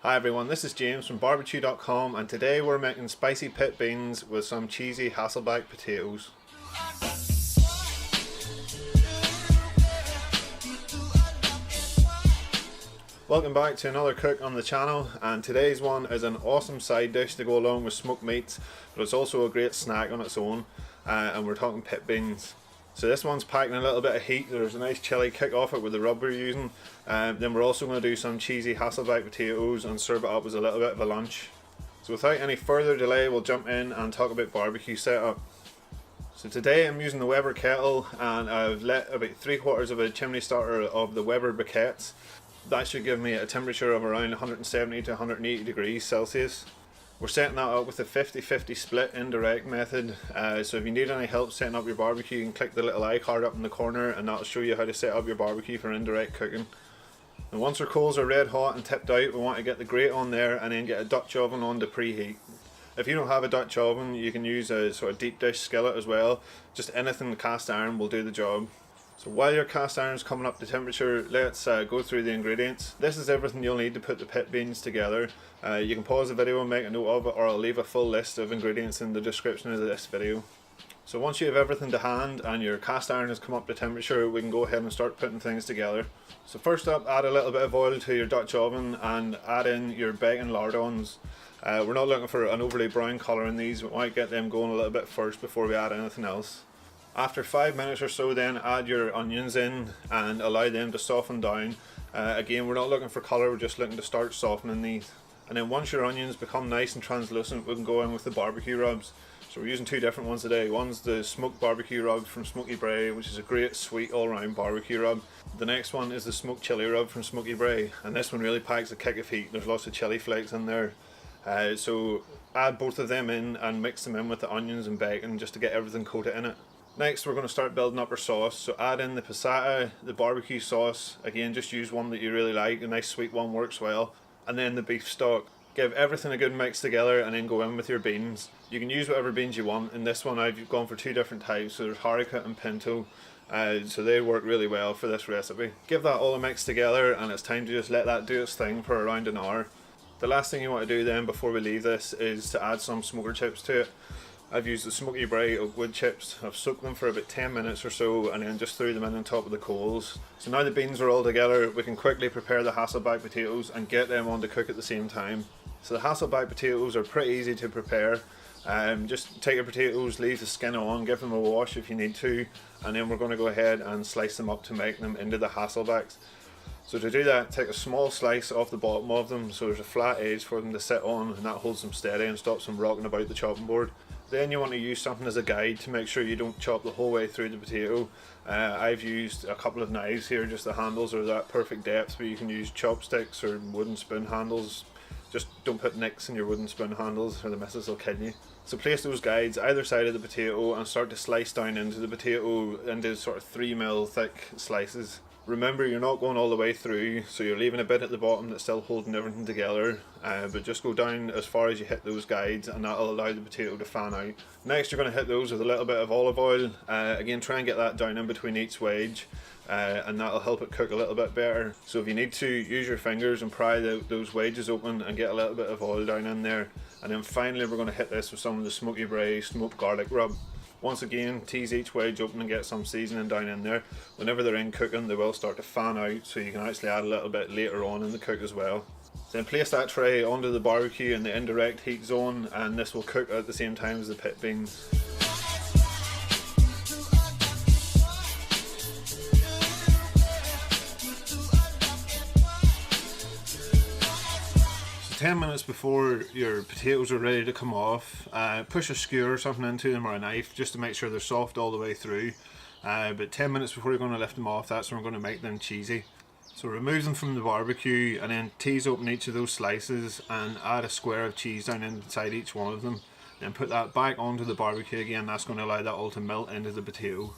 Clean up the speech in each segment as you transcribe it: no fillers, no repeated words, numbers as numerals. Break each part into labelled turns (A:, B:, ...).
A: Hi everyone, this is James from Barbechoo.com and today we're making spicy pit beans with some cheesy Hassleback potatoes. Welcome back to another cook on the channel, and today's one is an awesome side dish to go along with smoked meats, but it's also a great snack on its own, and we're talking pit beans. So this one's packing a little bit of heat. There's a nice chili kick off it with the rub we're using. Then we're also going to do some cheesy Hassleback potatoes and serve it up as a little bit of a lunch. So without any further delay, we'll jump in and talk about barbecue setup. So today I'm using the Weber kettle, and I've lit about 3/4 of a chimney starter of the Weber briquettes. That should give me a temperature of around 170 to 180 degrees Celsius. We're setting that up with a 50-50 split indirect method, so if you need any help setting up your barbecue, you can click the little icard up in the corner and that'll show you how to set up your barbecue for indirect cooking. And once our coals are red hot and tipped out, we want to get the grate on there and then get a Dutch oven on to preheat. If you don't have a Dutch oven, you can use a sort of deep dish skillet as well. Just anything cast iron will do the job. So while your cast iron is coming up to temperature, let's go through the ingredients. This is everything you'll need to put the pit beans together. You can pause the video and make a note of it, or I'll leave a full list of ingredients in the description of this video. So once you have everything to hand and your cast iron has come up to temperature, we can go ahead and start putting things together. So first up, add a little bit of oil to your Dutch oven and add in your Bacon Lardons. We're not looking for an overly brown colour in these. We might get them going a little bit first before we add anything else. After 5 minutes or so, then add your onions in and allow them to soften down. Again, we're not looking for colour, we're just looking to start softening these. And then once your onions become nice and translucent, we can go in with the barbecue rubs. So we're using two different ones today. One's the smoked barbecue rub from SmokyBrae, which is a great sweet all-round barbecue rub. The next one is the smoked chili rub from SmokyBrae, and this one really packs a kick of heat. There's lots of chili flakes in there. So add both of them in and mix them in with the onions and bacon just to get everything coated in it. Next, we're going to start building up our sauce. So add in the Passata, the barbecue sauce. Again, just use one that you really like. A nice sweet one works well. And then the beef stock. Give everything a good mix together and then go in with your beans. You can use whatever beans you want. In this one, I've gone for two different types. So there's Haricot and Pinto. So they work really well for this recipe. Give that all a mix together, and it's time to just let that do its thing for around an hour. The last thing you want to do then before we leave this is to add some smoker chips to it. I've used the SmokyBrae oak wood chips. I've soaked them for about 10 minutes or so and then just threw them in on top of the coals. So now the beans are all together, we can quickly prepare the Hassleback potatoes and get them on to cook at the same time. So the Hassleback potatoes are pretty easy to prepare. Just take your potatoes, leave the skin on, give them a wash if you need to, and then we're going to go ahead and slice them up to make them into the Hasslebacks. So to do that, take a small slice off the bottom of them so there's a flat edge for them to sit on, and that holds them steady and stops them rocking about the chopping board. Then you want to use something as a guide to make sure you don't chop the whole way through the potato. I've used a couple of knives here, just the handles are that perfect depth, but you can use chopsticks or wooden spoon handles. Just don't put nicks in your wooden spoon handles or the missus will kill you. So place those guides either side of the potato and start to slice down into the potato into sort of 3mm thick slices. Remember, you're not going all the way through, so you're leaving a bit at the bottom that's still holding everything together, but just go down as far as you hit those guides and that'll allow the potato to fan out. Next, you're going to hit those with a little bit of olive oil. Again, try and get that down in between each wedge, and that'll help it cook a little bit better. So if you need to, use your fingers and pry those wedges open and get a little bit of oil down in there. And then finally, we're going to hit this with some of the SmokyBrae Smoked Garlic Rub. Once again, tease each wedge open and get some seasoning down in there. Whenever they're in cooking, they will start to fan out, so you can actually add a little bit later on in the cook as well. Then place that tray onto the barbecue in the indirect heat zone, and this will cook at the same time as the pit beans. So 10 minutes before your potatoes are ready to come off, push a skewer or something into them, or a knife, just to make sure they're soft all the way through. But 10 minutes before you're going to lift them off, that's when we're going to make them cheesy. So remove them from the barbecue and then tease open each of those slices and add a square of cheese down inside each one of them. Then put that back onto the barbecue again. That's going to allow that all to melt into the potato.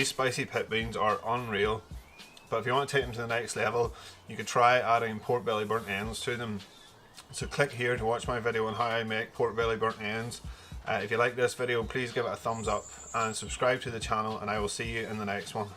A: These spicy pit beans are unreal, but if you want to take them to the next level, you could try adding pork belly burnt ends to them. So click here to watch my video on how I make pork belly burnt ends. If you like this video, please give it a thumbs up and subscribe to the channel, and I will see you in the next one.